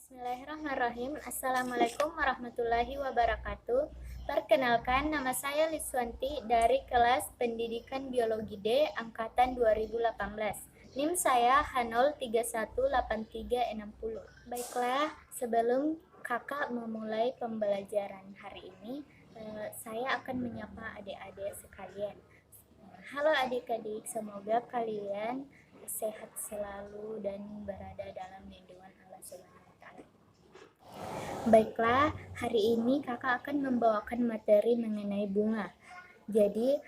Bismillahirrahmanirrahim. Assalamualaikum warahmatullahi wabarakatuh. Perkenalkan, nama saya Liswanti dari kelas Pendidikan Biologi D angkatan 2018. NIM saya H0318360. Baiklah, sebelum kakak memulai pembelajaran hari ini, saya akan menyapa adik-adik sekalian. Halo adik-adik, semoga kalian sehat selalu dan berada dalam lindungan Allah Subhanahu wa taala. Baiklah, hari ini kakak akan membawakan materi mengenai bunga. Jadi,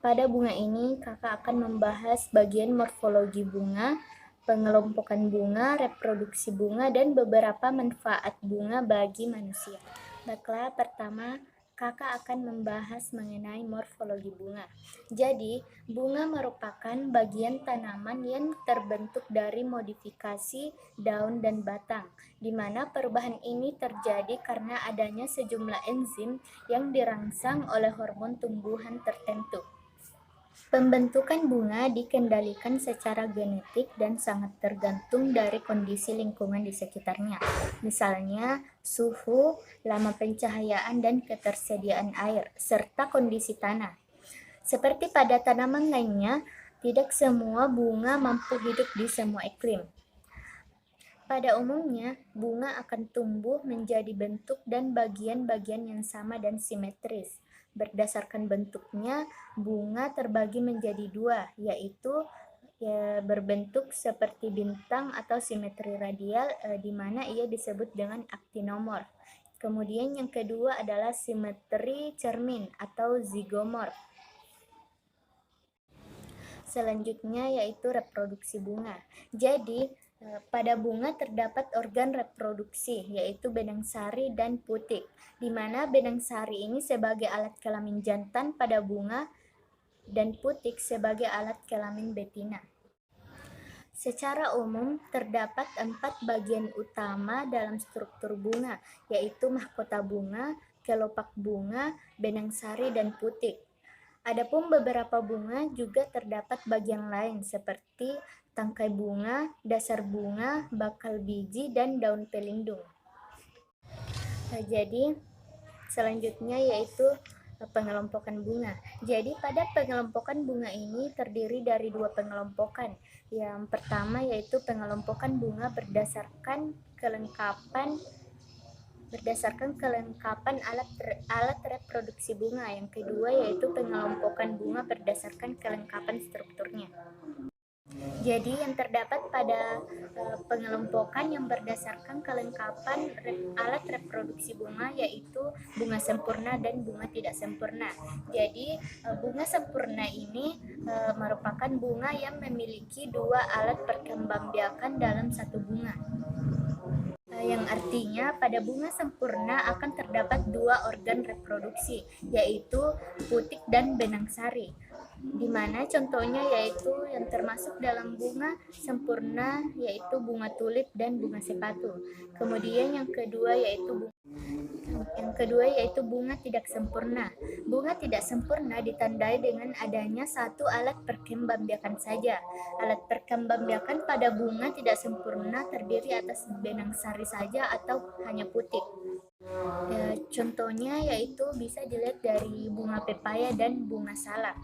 pada bunga ini kakak akan membahas bagian morfologi bunga, pengelompokan bunga, reproduksi bunga, dan beberapa manfaat bunga bagi manusia. Baiklah, pertama kakak akan membahas mengenai morfologi bunga. Jadi, bunga merupakan bagian tanaman yang terbentuk dari modifikasi daun dan batang, di mana perubahan ini terjadi karena adanya sejumlah enzim yang dirangsang oleh hormon tumbuhan tertentu. Pembentukan bunga dikendalikan secara genetik dan sangat tergantung dari kondisi lingkungan di sekitarnya. Misalnya, suhu, lama pencahayaan, dan ketersediaan air, serta kondisi tanah. Seperti pada tanaman lainnya, tidak semua bunga mampu hidup di semua iklim. Pada umumnya, bunga akan tumbuh menjadi bentuk dan bagian-bagian yang sama dan simetris. Berdasarkan bentuknya, bunga terbagi menjadi dua, yaitu berbentuk seperti bintang atau simetri radial, di mana ia disebut dengan aktinomorf. Kemudian yang kedua adalah simetri cermin atau zigomorf. Selanjutnya yaitu reproduksi bunga. Jadi, pada bunga terdapat organ reproduksi, yaitu benang sari dan putik, di mana benang sari ini sebagai alat kelamin jantan pada bunga dan putik sebagai alat kelamin betina. Secara umum, terdapat 4 bagian utama dalam struktur bunga, yaitu mahkota bunga, kelopak bunga, benang sari, dan putik. Adapun beberapa bunga juga terdapat bagian lain seperti tangkai bunga, dasar bunga, bakal biji, dan daun pelindung. Jadi, selanjutnya yaitu pengelompokan bunga. Jadi, pada pengelompokan bunga ini terdiri dari 2 pengelompokan. Yang pertama yaitu pengelompokan bunga berdasarkan kelengkapan alat reproduksi bunga. Yang kedua yaitu pengelompokan bunga berdasarkan kelengkapan strukturnya. Jadi yang terdapat pada pengelompokan yang berdasarkan kelengkapan alat reproduksi bunga yaitu bunga sempurna dan bunga tidak sempurna. Jadi bunga sempurna ini merupakan bunga yang memiliki 2 alat perkembangbiakan dalam satu bunga. Yang artinya pada bunga sempurna akan terdapat 2 organ reproduksi, yaitu putik dan benang sari, di mana contohnya yaitu yang termasuk dalam bunga sempurna yaitu bunga tulip dan bunga sepatu. Kemudian yang kedua yaitu bunga tidak sempurna. Bunga tidak sempurna ditandai dengan adanya 1 alat perkembangbiakan saja. Alat perkembangbiakan pada bunga tidak sempurna terdiri atas benang sari saja atau hanya putik. Contohnya yaitu bisa dilihat dari bunga pepaya dan bunga salak.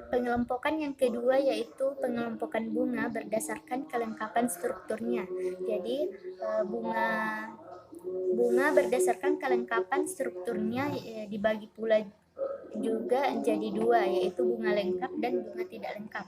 Pengelompokan yang kedua yaitu pengelompokan bunga berdasarkan kelengkapan strukturnya. Jadi bunga berdasarkan kelengkapan strukturnya dibagi pula juga jadi 2, yaitu bunga lengkap dan bunga tidak lengkap.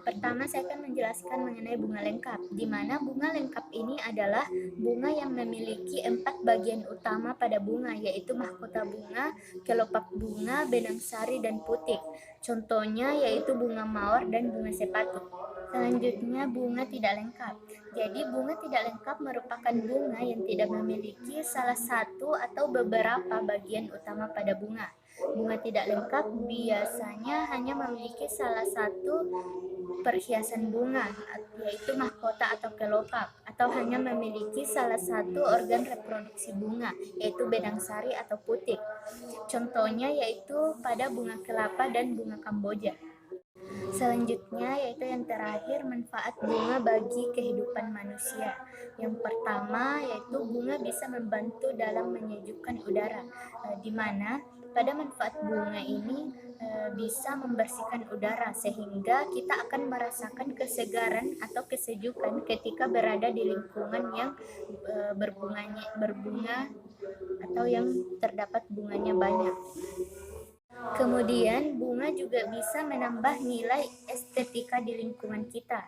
Pertama saya akan menjelaskan mengenai bunga lengkap, di mana bunga lengkap ini adalah bunga yang memiliki 4 bagian utama pada bunga, yaitu mahkota bunga, kelopak bunga, benang sari, dan putik. Contohnya yaitu bunga mawar dan bunga sepatu. Selanjutnya bunga tidak lengkap. Jadi bunga tidak lengkap merupakan bunga yang tidak memiliki salah satu atau beberapa bagian utama pada bunga. Bunga tidak lengkap biasanya hanya memiliki salah satu perhiasan bunga, yaitu mahkota atau kelopak, atau hanya memiliki salah satu organ reproduksi bunga, yaitu benang sari atau putik. Contohnya yaitu pada bunga kelapa dan bunga kamboja. Selanjutnya yaitu yang terakhir, manfaat bunga bagi kehidupan manusia. Yang pertama yaitu bunga bisa membantu dalam menyejukkan udara, di mana pada manfaat bunga ini bisa membersihkan udara sehingga kita akan merasakan kesegaran atau kesejukan ketika berada di lingkungan yang berbunga atau yang terdapat bunganya banyak. Kemudian bunga juga bisa menambah nilai estetika di lingkungan kita.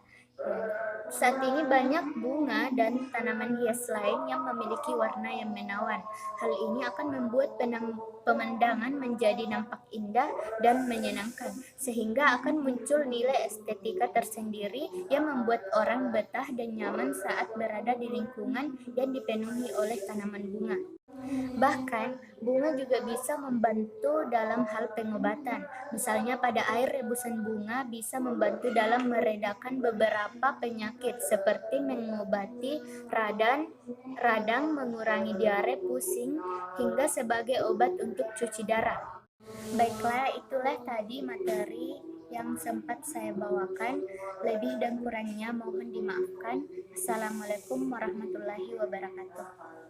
Saat ini banyak bunga dan tanaman hias lain yang memiliki warna yang menawan. Hal ini akan membuat pemandangan menjadi nampak indah dan menyenangkan, sehingga akan muncul nilai estetika tersendiri yang membuat orang betah dan nyaman saat berada di lingkungan yang dipenuhi oleh tanaman bunga. Bahkan, bunga juga bisa membantu dalam hal pengobatan. Misalnya pada air rebusan bunga bisa membantu dalam meredakan beberapa penyakit seperti mengobati radang, mengurangi diare, pusing, hingga sebagai obat untuk cuci darah. Baiklah, itulah tadi materi yang sempat saya bawakan. Lebih dan kurangnya mohon dimaafkan. Assalamualaikum warahmatullahi wabarakatuh.